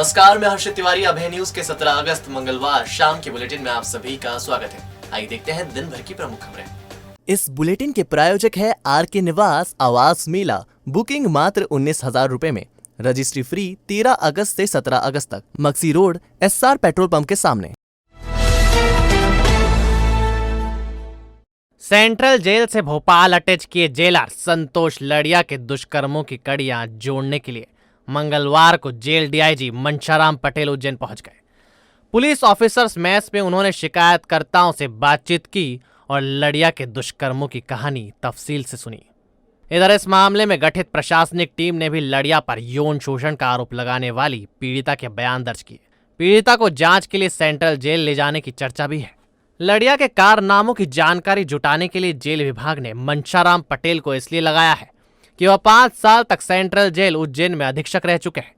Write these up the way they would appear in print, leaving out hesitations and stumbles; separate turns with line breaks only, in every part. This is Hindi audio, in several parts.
नमस्कार, मैं हर्षित तिवारी। अभय न्यूज के 17 अगस्त मंगलवार शाम के बुलेटिन में आप सभी का स्वागत है। आइए देखते हैं दिन भर की प्रमुख खबरें। इस बुलेटिन के प्रायोजक है आर.के. निवास आवास मेला। बुकिंग मात्र 19,000 रुपए में। रजिस्ट्री फ्री 13 अगस्त से 17 अगस्त तक। Maksi road SR petrol pump के सामने।
सेंट्रल जेल से भोपाल अटैच किए जेलर संतोष लड़िया के दुष्कर्मों की कड़ियां जोड़ने के लिए मंगलवार को जेल डीआईजी मंशाराम पटेल उज्जैन पहुंच गए। पुलिस ऑफिसर्स मैस में उन्होंने शिकायतकर्ताओं से बातचीत की और लड़िया के दुष्कर्मों की कहानी तफसील से सुनी। इधर इस मामले में गठित प्रशासनिक टीम ने भी लड़िया पर यौन शोषण का आरोप लगाने वाली पीड़िता के बयान दर्ज किए। पीड़िता को जांच के लिए सेंट्रल जेल ले जाने की चर्चा भी है। लड़िया के कारनामों की जानकारी जुटाने के लिए जेल विभाग ने मंशाराम पटेल को इसलिए लगाया है कि वह 5 साल तक सेंट्रल जेल उज्जैन में अधीक्षक रह चुके हैं।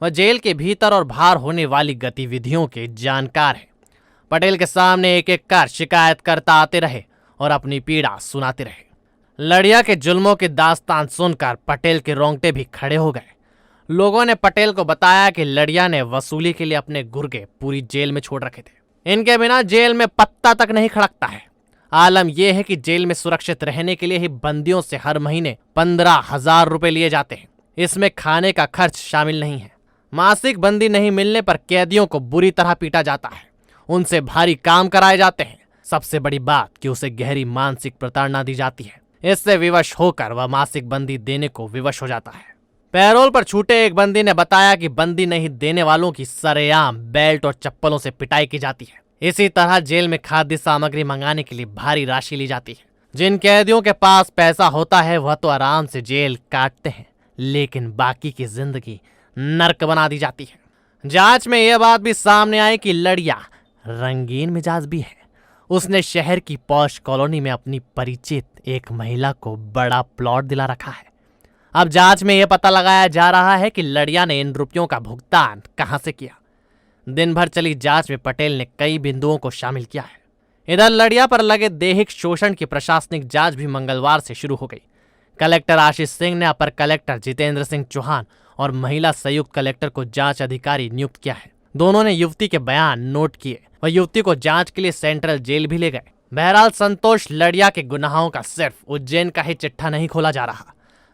वह जेल के भीतर और बाहर होने वाली गतिविधियों के जानकार हैं। पटेल के सामने एक एक कर शिकायतकर्ता आते रहे और अपनी पीड़ा सुनाते रहे। लड़िया के जुल्मों की दास्तान सुनकर पटेल के रोंगटे भी खड़े हो गए। लोगों ने पटेल को बताया कि लड़िया ने वसूली के लिए अपने गुर्गे पूरी जेल में छोड़ रखे थे। इनके बिना जेल में पत्ता तक नहीं खड़कता है। आलम यह है कि जेल में सुरक्षित रहने के लिए ही बंदियों से हर महीने 15,000 रुपए लिए जाते हैं। इसमें खाने का खर्च शामिल नहीं है। मासिक बंदी नहीं मिलने पर कैदियों को बुरी तरह पीटा जाता है। उनसे भारी काम कराए जाते हैं। सबसे बड़ी बात कि उसे गहरी मानसिक प्रताड़ना दी जाती है। इससे विवश होकर वह मासिक बंदी देने को विवश हो जाता है। पैरोल पर छूटे एक बंदी ने बताया कि बंदी नहीं देने वालों की सरेआम बेल्ट और चप्पलों से पिटाई की जाती है। इसी तरह जेल में खाद्य सामग्री मंगाने के लिए भारी राशि ली जाती है। जिन कैदियों के पास पैसा होता है वह तो आराम से जेल काटते हैं, लेकिन बाकी की जिंदगी नर्क बना दी जाती है। जांच में यह बात भी सामने आई कि लड़िया रंगीन मिजाज भी है। उसने शहर की पॉश कॉलोनी में अपनी परिचित एक महिला को बड़ा प्लॉट दिला रखा है। अब जांच में यह पता लगाया जा रहा है कि लड़िया ने इन रुपयों का भुगतान कहां से किया। दिन भर चली जांच में पटेल ने कई बिंदुओं को शामिल किया है। इधर लड़िया पर लगे दैहिक शोषण की प्रशासनिक जांच भी मंगलवार से शुरू हो गई। कलेक्टर आशीष सिंह ने अपर कलेक्टर जितेंद्र सिंह चौहान और महिला संयुक्त कलेक्टर को जांच अधिकारी नियुक्त किया है। दोनों ने युवती के बयान नोट किए और युवती को जांच के लिए सेंट्रल जेल भी ले गए। बहरहाल संतोष लड़िया के गुनाहों का सिर्फ उज्जैन का ही चिट्ठा नहीं खोला जा रहा।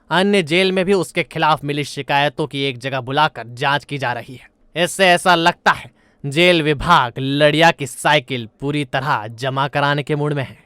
अन्य जेल में भी उसके खिलाफ मिली शिकायतों की एक जगह बुलाकर जांच की जा रही है। इससे ऐसा लगता है जेल विभाग लड़िया की साइकिल पूरी तरह जमा कराने के मूड में है।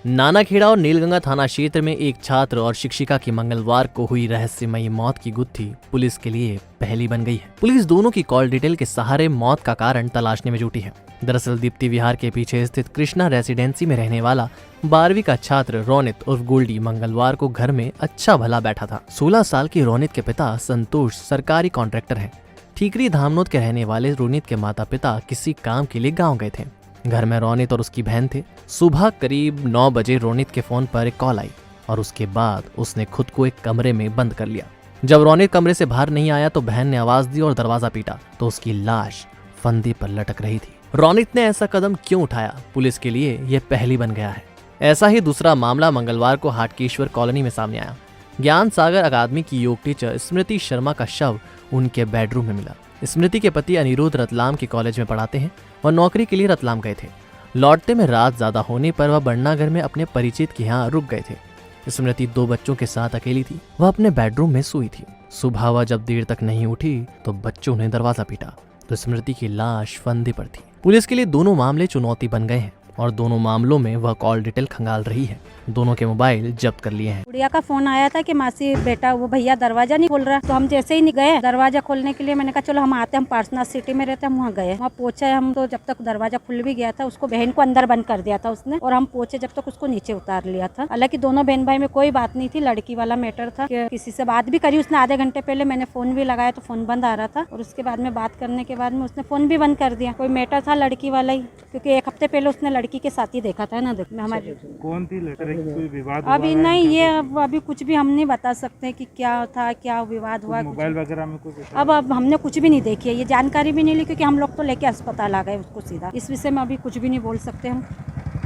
नानाखेड़ा और नीलगंगा थाना क्षेत्र में एक छात्र और शिक्षिका की मंगलवार को हुई रहस्यमयी मौत की गुत्थी पुलिस के लिए पहली बन गई है। पुलिस दोनों की कॉल डिटेल के सहारे मौत का कारण तलाशने में जुटी है। दरअसल दीप्ति विहार के पीछे स्थित कृष्णा रेसिडेंसी में रहने वाला 12वीं का छात्र रोनित उर्फ गोल्डी मंगलवार को घर में अच्छा भला बैठा था। 16 साल की रोनित के पिता संतोष सरकारी कॉन्ट्रैक्टर है। ठीकरी धामनोद के रहने वाले रोनित के माता पिता किसी काम के लिए गाँव गए थे। घर में रोनित और उसकी बहन थे। सुबह करीब 9 बजे रोनित के फोन पर एक कॉल आई और उसके बाद उसने खुद को एक कमरे में बंद कर लिया। जब रोनित कमरे से बाहर नहीं आया तो बहन ने आवाज दी और दरवाजा पीटा तो उसकी लाश फंदे पर लटक रही थी। रोनित ने ऐसा कदम क्यों उठाया, पुलिस के लिए यह पहली बन गया है। ऐसा ही दूसरा मामला मंगलवार को हाटकेश्वर कॉलोनी में सामने आया। ज्ञान सागर अकादमी की योग टीचर स्मृति शर्मा का शव उनके बेडरूम में मिला। स्मृति के पति अनिरुद्ध रतलाम के कॉलेज में पढ़ाते हैं। वह नौकरी के लिए रतलाम गए थे। लौटते में रात ज्यादा होने पर वह बड़नागर में अपने परिचित के यहाँ रुक गए थे। स्मृति 2 बच्चों के साथ अकेली थी। वह अपने बेडरूम में सोई थी। सुबह वह जब देर तक नहीं उठी तो बच्चों ने दरवाजा पीटा तो स्मृति की लाश फंदे पर थी। पुलिस के लिए दोनों मामले चुनौती बन गए हैं और दोनों मामलों में वह कॉल डिटेल खंगाल रही है। दोनों के मोबाइल जब्त कर लिए हैं।
गुड़िया का फोन आया था कि मासी बेटा वो भैया दरवाजा नहीं खोल रहा, तो हम जैसे ही नहीं गए दरवाजा खोलने के लिए, मैंने कहा चलो हम आते हैं। हम पार्सनाथ सिटी में रहते हैं, हम वहाँ गए, वहाँ पहुंचे हम तो जब तक दरवाजा खुल भी गया था उसको बहन को अंदर बंद कर दिया था उसने, और हम पहुंचे जब तक उसको नीचे उतार लिया था। हालांकि दोनों बहन भाई में कोई बात नहीं थी, लड़की वाला मैटर था। किसी से बात भी करी उसने आधे घंटे पहले, मैंने फोन भी लगाया तो फोन बंद आ रहा था, और उसके बाद में बात करने के बाद में उसने फोन भी बंद कर दिया। कोई मैटर था लड़की वाला ही, क्योंकि 1 हफ्ते पहले उसने लड़की के साथ ही देखा था ना। हमारे
कौन थी लड़की, कोई विवाद
अभी नहीं, ये अभी कुछ भी हम नहीं बता सकते कि क्या था, क्या विवाद हुआ।
मोबाइल वगैरह में कुछ
अब हमने कुछ भी नहीं देखी है, ये जानकारी भी नहीं ली, क्योंकि हम लोग तो लेके अस्पताल आ गए उसको सीधा। इस विषय में अभी कुछ भी नहीं बोल सकते हम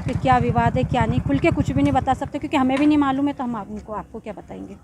कि क्या विवाद है क्या नहीं, खुल के कुछ भी नहीं बता सकते, क्योंकि हमें भी नहीं मालूम है, तो हम आपको क्या बताएंगे।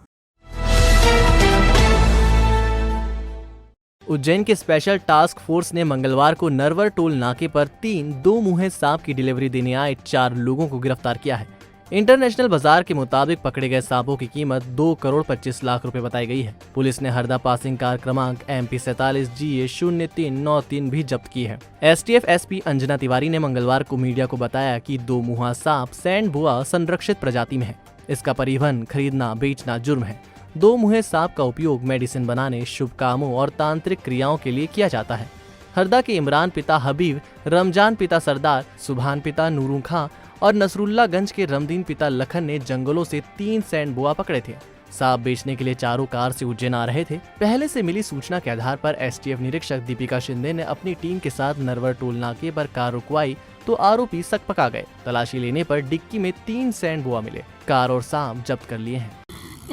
उज्जैन के स्पेशल टास्क फोर्स ने मंगलवार को नरवर टोल नाके पर 3 दो मुंहे सांप की डिलीवरी देने आए 4 लोगों को गिरफ्तार किया है। इंटरनेशनल बाजार के मुताबिक पकड़े गए सांपों की कीमत 2,25,00,000 रुपए बताई गई है। पुलिस ने हरदा पासिंग कार क्रमांक MP 47 GA 0393 भी जब्त की है। STF SP अंजना तिवारी ने मंगलवार को मीडिया को बताया कि दो मुहा सांप सैंड बुआ संरक्षित प्रजाति में है। इसका परिवहन, खरीदना, बेचना जुर्म है। दो मुहे सांप का उपयोग मेडिसिन बनाने, शुभ कामों और तांत्रिक क्रियाओं के लिए किया जाता है। हरदा के इमरान पिता हबीब, रमजान पिता सरदार, सुभान पिता नूरू खां और नसरुल्लागंज के रमदीन पिता लखन ने जंगलों से 3 सैंड बुआ पकड़े थे। सांप बेचने के लिए चारों कार से उज्जैन आ रहे थे। पहले से मिली सूचना के आधार पर STF निरीक्षक दीपिका शिंदे ने अपनी टीम के साथ नरवर टोल नाके पर कार रुकवाई तो आरोपी सकपका गए। तलाशी लेने पर डिक्की में 3 सैंड बुआ मिले। कार और सांप जब्त कर लिए हैं।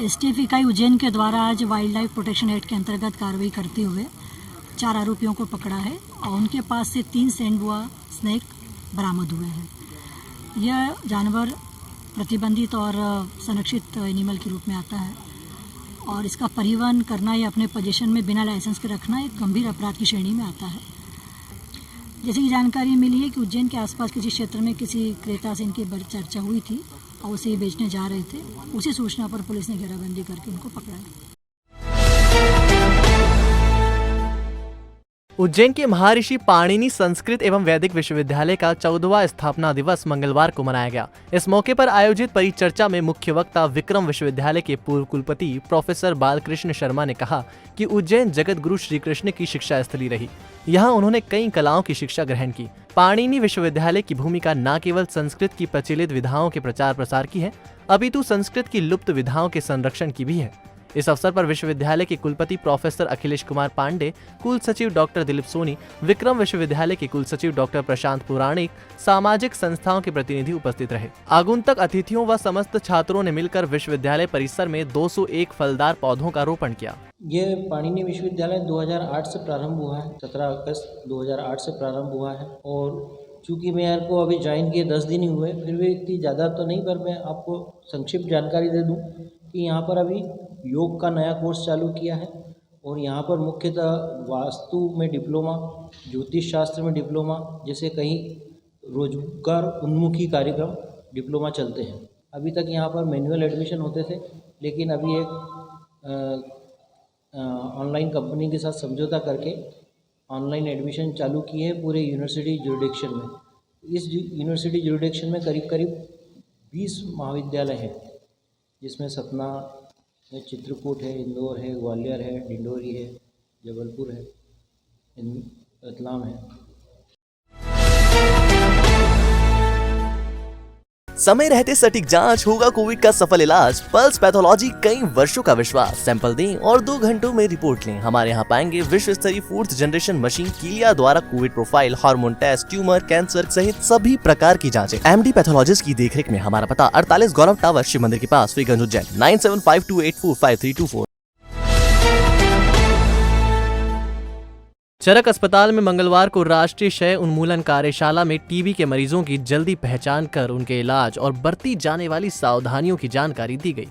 STF इकाई उज्जैन के द्वारा आज वाइल्ड लाइफ प्रोटेक्शन एक्ट के अंतर्गत कार्रवाई करते हुए 4 आरोपियों को पकड़ा है और उनके पास से 3 सैंड बुआ स्नेक बरामद हुए हैं। यह जानवर प्रतिबंधित और संरक्षित एनिमल के रूप में आता है और इसका परिवहन करना या अपने पोजीशन में बिना लाइसेंस के रखना एक गंभीर अपराध की श्रेणी में आता है। जैसे कि जानकारी मिली है कि उज्जैन के आसपास किसी क्षेत्र में किसी क्रेता से इनकी चर्चा हुई थी और उसे बेचने जा रहे थे। उसी सूचना पर पुलिस ने घेराबंदी करके उनको पकड़ा है।
उज्जैन के महर्षि पाणिनि संस्कृत एवं वैदिक विश्वविद्यालय का 14वां स्थापना दिवस मंगलवार को मनाया गया। इस मौके पर आयोजित परिचर्चा में मुख्य वक्ता विक्रम विश्वविद्यालय के पूर्व कुलपति प्रोफेसर बालकृष्ण शर्मा ने कहा कि उज्जैन जगत गुरु श्री कृष्ण की शिक्षा स्थली रही। यहाँ उन्होंने कई कलाओं की शिक्षा ग्रहण की। पाणिनि विश्वविद्यालय की भूमिका न केवल संस्कृत की प्रचलित विधाओं के प्रचार प्रसार की है, अपितु संस्कृत की लुप्त विधाओं के संरक्षण की भी है। इस अवसर पर विश्वविद्यालय के कुलपति प्रोफेसर अखिलेश कुमार पांडे, कुल सचिव डॉक्टर दिलीप सोनी, विक्रम विश्वविद्यालय के कुल सचिव डॉक्टर प्रशांत पुराणिक, सामाजिक संस्थाओं के प्रतिनिधि उपस्थित रहे। आगुंतक अतिथियों व समस्त छात्रों ने मिलकर विश्वविद्यालय परिसर में 201 फलदार पौधों का रोपण किया।
ये पाणिनि विश्वविद्यालय 2008 से प्रारंभ हुआ है। 17 अगस्त 2008 से प्रारंभ हुआ है और चूँकि मेरे को अभी ज्वाइन किए 10 दिन ही हुए, फिर भी इतनी ज़्यादा तो नहीं, पर मैं आपको संक्षिप्त जानकारी दे दूं कि यहाँ पर अभी योग का नया कोर्स चालू किया है और यहाँ पर मुख्यतः वास्तु में डिप्लोमा, ज्योतिष शास्त्र में डिप्लोमा, जैसे कई रोजगार उन्मुखी कार्यक्रम डिप्लोमा चलते हैं। अभी तक यहाँ पर मैनुअल एडमिशन होते थे, लेकिन अभी एक ऑनलाइन कंपनी के साथ समझौता करके ऑनलाइन एडमिशन चालू किए हैं पूरे यूनिवर्सिटी जुरिडिक्शन में। इस यूनिवर्सिटी जुरिडिक्शन में करीब करीब 20 महाविद्यालय हैं, जिसमें सतना है, चित्रकूट है, इंदौर है, ग्वालियर है, डिंडोरी है, जबलपुर है, रतलाम है।
समय रहते सटीक जांच, होगा कोविड का सफल इलाज। पल्स पैथोलॉजी, कई वर्षों का विश्वास। सैंपल दें और 2 घंटों में रिपोर्ट लें। हमारे यहाँ पाएंगे विश्व स्तरीय 4th जनरेशन मशीन कीलिया द्वारा Covid profile, hormone test, tumour, cancer सहित सभी प्रकार की जांचें। MD पैथोलॉजिस्ट की देखरेख में। हमारा पता 48 गौरव टावर, शिव मंदिर के पास, फ्रीगंज, उज्जैन। 9752845324। चरक अस्पताल में मंगलवार को राष्ट्रीय क्षय उन्मूलन कार्यशाला में टीबी के मरीजों की जल्दी पहचान कर उनके इलाज और बरती जाने वाली सावधानियों की जानकारी दी गई।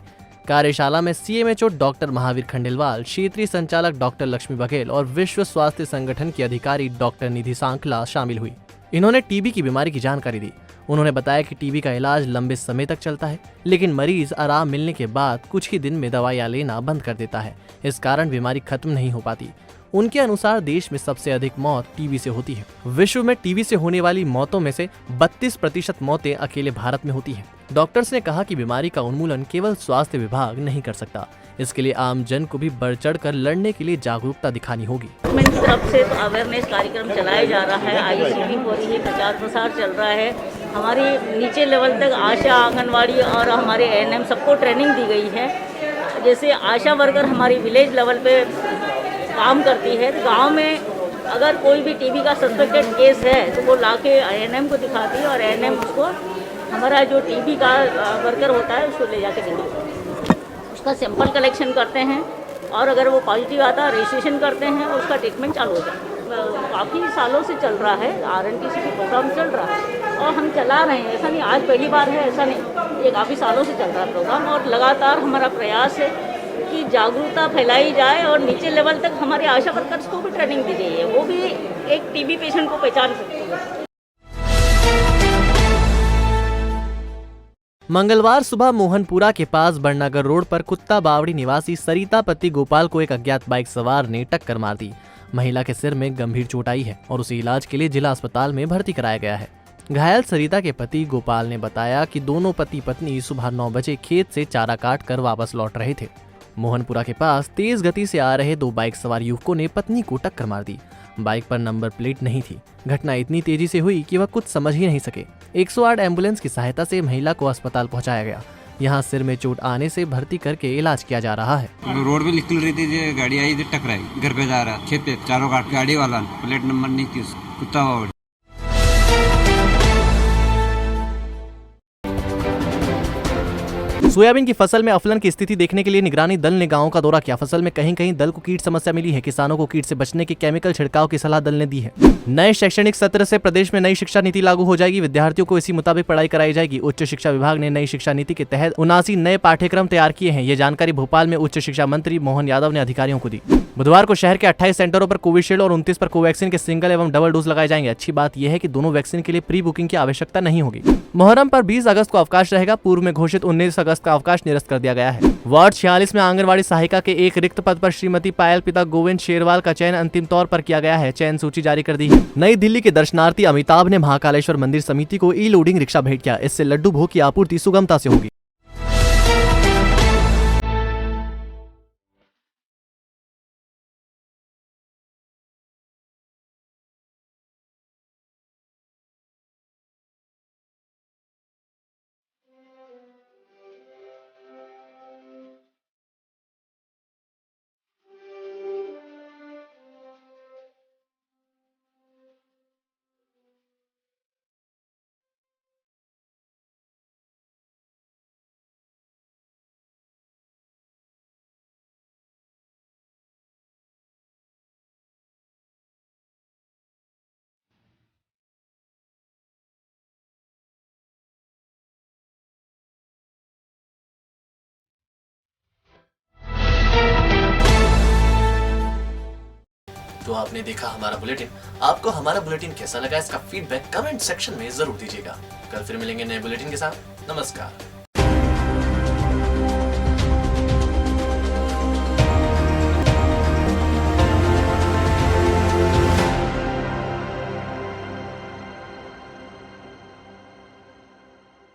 कार्यशाला में CMHO डॉक्टर महावीर खंडेलवाल, क्षेत्रीय संचालक डॉक्टर लक्ष्मी बघेल और विश्व स्वास्थ्य संगठन की अधिकारी डॉक्टर निधि सांखला शामिल हुई। इन्होंने टीबी की बीमारी की जानकारी दी। उन्होंने बताया कि टीबी का इलाज लंबे समय तक चलता है, लेकिन मरीज आराम मिलने के बाद कुछ ही दिन में दवाइयां लेना बंद कर देता है। इस कारण बीमारी खत्म नहीं हो पाती। उनके अनुसार देश में सबसे अधिक मौत टीबी से होती है। विश्व में टीबी से होने वाली मौतों में से 32% मौतें अकेले भारत में होती हैं। डॉक्टर्स ने कहा कि बीमारी का उन्मूलन केवल स्वास्थ्य विभाग नहीं कर सकता, इसके लिए आम जन को भी बढ़ चढ़ कर लड़ने के लिए जागरूकता दिखानी होगी।
गवर्नमेंट की तरफ से तो अवेयरनेस कार्यक्रम चलाया जा रहा है, आईसीटी हो रही है, प्रचार प्रसार चल रहा है। हमारी नीचे लेवल तक आशा, आंगनवाड़ी और हमारे ANM सबको ट्रेनिंग दी गई है। जैसे आशा वर्कर हमारी विलेज लेवल पे काम करती है। गांव में अगर कोई भी टीबी का सस्पेक्टेड केस है तो वो लाके ANM को दिखाती है और ANM उसको, हमारा जो टीबी का वर्कर होता है उसको ले जाके देते, उसका सैंपल कलेक्शन करते हैं और अगर वो पॉजिटिव आता है रजिस्ट्रेशन करते हैं और उसका ट्रीटमेंट चालू हो जाता है। काफ़ी सालों से चल रहा है, RNTC प्रोग्राम चल रहा है और हम चला रहे हैं। ऐसा नहीं आज पहली बार है, ऐसा नहीं, ये काफ़ी सालों से चल रहा है प्रोग्राम और लगातार हमारा प्रयास है की जागरूकता फैलाई जाए और नीचे लेवल तक हमारे आशा वर्कर्स को भी ट्रेनिंग दी गई है, वो भी एक टीबी पेशेंट को पहचान सकती है।
मंगलवार सुबह मोहनपुरा के पास बड़नगर रोड पर कुत्ता बावड़ी निवासी सरिता पति गोपाल को एक अज्ञात बाइक सवार ने टक्कर मार दी। महिला के सिर में गंभीर चोट आई है और उसे इलाज के लिए जिला अस्पताल में भर्ती कराया गया है। घायल सरिता के पति गोपाल ने बताया कि दोनों पति पत्नी सुबह 9 बजे खेत से चारा काट कर वापस लौट रहे थे। मोहनपुरा के पास तेज गति से आ रहे 2 बाइक सवार युवकों ने पत्नी को टक्कर मार दी। बाइक पर नंबर प्लेट नहीं थी। घटना इतनी तेजी से हुई कि वह कुछ समझ ही नहीं सके। 108 एम्बुलेंस की सहायता से महिला को अस्पताल पहुंचाया गया। यहां सिर में चोट आने से भर्ती करके इलाज किया जा रहा है।
रोड पे निकल रही थी, गाड़ी आई थी, टकराई। घर पे जा रहा खेत पे, चारों काट गाड़ी वाला प्लेट नंबर नहीं थी, कुत्ता बावड़ी।
सोयाबीन की फसल में अफलन की स्थिति देखने के लिए निगरानी दल ने गांवों का दौरा किया। फसल में कहीं कहीं दल को कीट समस्या मिली है। किसानों को कीट से बचने के केमिकल छिड़काव की सलाह दल ने दी है। नए शैक्षणिक सत्र से प्रदेश में नई शिक्षा नीति लागू हो जाएगी। विद्यार्थियों को इसी मुताबिक पढ़ाई कराई जाएगी। उच्च शिक्षा विभाग ने नई शिक्षा नीति के तहत 79 नए पाठ्यक्रम तैयार किए हैं। ये जानकारी भोपाल में उच्च शिक्षा मंत्री मोहन यादव ने अधिकारियों को दी। बुधवार को शहर के 28 सेंटरों पर कोविशील्ड और 29 पर कोवैक्सीन के सिंगल एवं डबल डोज लगाए जाएंगे। अच्छी बात यह है कि दोनों वैक्सीन के लिए प्री बुकिंग की आवश्यकता नहीं होगी। मुहर्रम पर 20 अगस्त को अवकाश रहेगा। पूर्व में घोषित 19 अगस्त का अवकाश निरस्त कर दिया गया है। वार्ड 46 में आंगनवाड़ी सहायिका के एक रिक्त पद पर श्रीमती पायल पिता गोविंद शेरवाल का चयन अंतिम तौर पर किया गया है। चयन सूची जारी कर दी है। नई दिल्ली के दर्शनार्थी अमिताभ ने महाकालेश्वर मंदिर समिति को ई लोडिंग रिक्शा भेंट किया। इससे लड्डू भोग की आपूर्ति सुगमता से होगी।
तो आपने देखा हमारा बुलेटिन। आपको हमारा बुलेटिन कैसा लगा, इसका फीडबैक कमेंट सेक्शन में जरूर दीजिएगा। कल फिर मिलेंगे नए बुलेटिन के साथ। नमस्कार।